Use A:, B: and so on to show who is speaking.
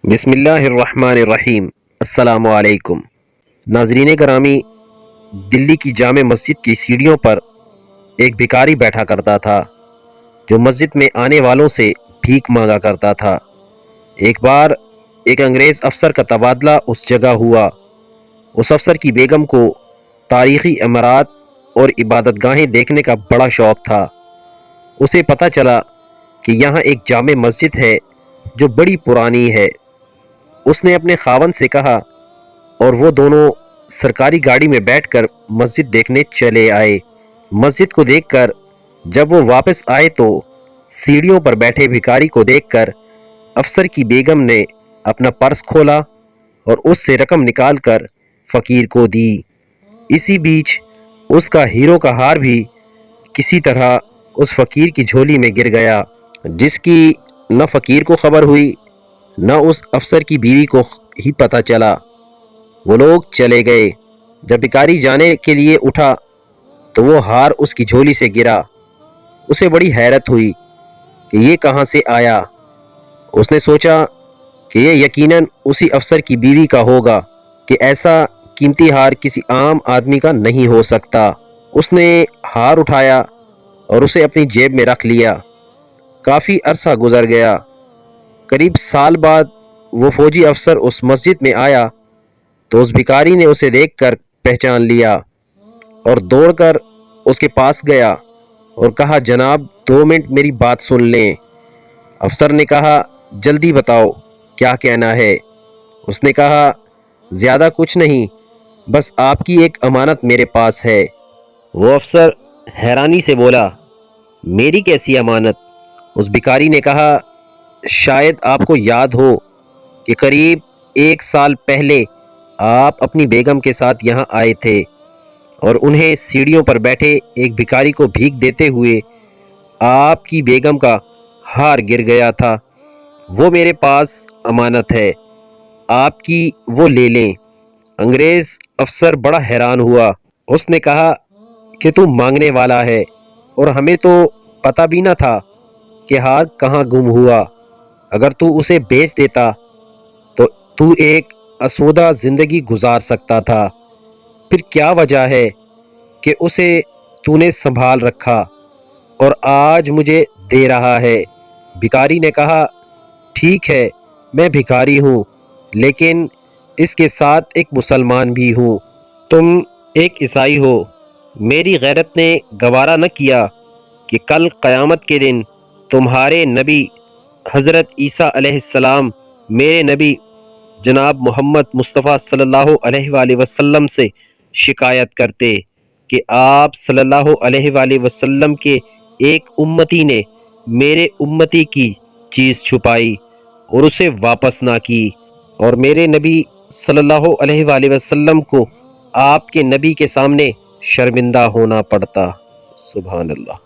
A: بسم اللہ الرحمن الرحیم۔ السلام علیکم ناظرین گرامی، دلی کی جامع مسجد کی سیڑھیوں پر ایک بھکاری بیٹھا کرتا تھا جو مسجد میں آنے والوں سے بھیک مانگا کرتا تھا۔ ایک بار ایک انگریز افسر کا تبادلہ اس جگہ ہوا۔ اس افسر کی بیگم کو تاریخی عمارات اور عبادت گاہیں دیکھنے کا بڑا شوق تھا۔ اسے پتہ چلا کہ یہاں ایک جامع مسجد ہے جو بڑی پرانی ہے۔ اس نے اپنے خاوند سے کہا اور وہ دونوں سرکاری گاڑی میں بیٹھ کر مسجد دیکھنے چلے آئے۔ مسجد کو دیکھ کر جب وہ واپس آئے تو سیڑھیوں پر بیٹھے بھکاری کو دیکھ کر افسر کی بیگم نے اپنا پرس کھولا اور اس سے رقم نکال کر فقیر کو دی۔ اسی بیچ اس کا ہیروں کا ہار بھی کسی طرح اس فقیر کی جھولی میں گر گیا، جس کی نہ فقیر کو خبر ہوئی نہ اس افسر کی بیوی کو ہی پتہ چلا۔ وہ لوگ چلے گئے۔ جب بھکاری جانے کے لیے اٹھا تو وہ ہار اس کی جھولی سے گرا۔ اسے بڑی حیرت ہوئی کہ یہ کہاں سے آیا۔ اس نے سوچا کہ یہ یقیناً اسی افسر کی بیوی کا ہوگا کہ ایسا قیمتی ہار کسی عام آدمی کا نہیں ہو سکتا۔ اس نے ہار اٹھایا اور اسے اپنی جیب میں رکھ لیا۔ کافی عرصہ گزر گیا۔ قریب سال بعد وہ فوجی افسر اس مسجد میں آیا تو اس بھکاری نے اسے دیکھ کر پہچان لیا اور دوڑ کر اس کے پاس گیا اور کہا، جناب 2 منٹ میری بات سن لیں۔ افسر نے کہا، جلدی بتاؤ کیا کہنا ہے۔ اس نے کہا، زیادہ کچھ نہیں، بس آپ کی ایک امانت میرے پاس ہے۔ وہ افسر حیرانی سے بولا، میری کیسی امانت؟ اس بھکاری نے کہا، شاید آپ کو یاد ہو کہ قریب 1 سال پہلے آپ اپنی بیگم کے ساتھ یہاں آئے تھے اور انہیں سیڑھیوں پر بیٹھے ایک بھکاری کو بھیک دیتے ہوئے آپ کی بیگم کا ہار گر گیا تھا۔ وہ میرے پاس امانت ہے، آپ کی وہ لے لیں۔ انگریز افسر بڑا حیران ہوا۔ اس نے کہا کہ تو مانگنے والا ہے اور ہمیں تو پتہ بھی نہ تھا کہ ہار کہاں گم ہوا۔ اگر تو اسے بیچ دیتا تو تو ایک آسودہ زندگی گزار سکتا تھا، پھر کیا وجہ ہے کہ اسے تو نے سنبھال رکھا اور آج مجھے دے رہا ہے؟ بھکاری نے کہا، ٹھیک ہے، میں بھکاری ہوں لیکن اس کے ساتھ ایک مسلمان بھی ہوں۔ تم ایک عیسائی ہو۔ میری غیرت نے گوارا نہ کیا کہ کل قیامت کے دن تمہارے نبی حضرت عیسیٰ علیہ السلام میرے نبی جناب محمد مصطفیٰ صلی اللہ علیہ وآلہ وسلم سے شکایت کرتے کہ آپ صلی اللہ علیہ وآلہ وسلم کے ایک امتی نے میرے امتی کی چیز چھپائی اور اسے واپس نہ کی، اور میرے نبی صلی اللہ علیہ وآلہ وسلم کو آپ کے نبی کے سامنے شرمندہ ہونا پڑتا۔ سبحان اللہ۔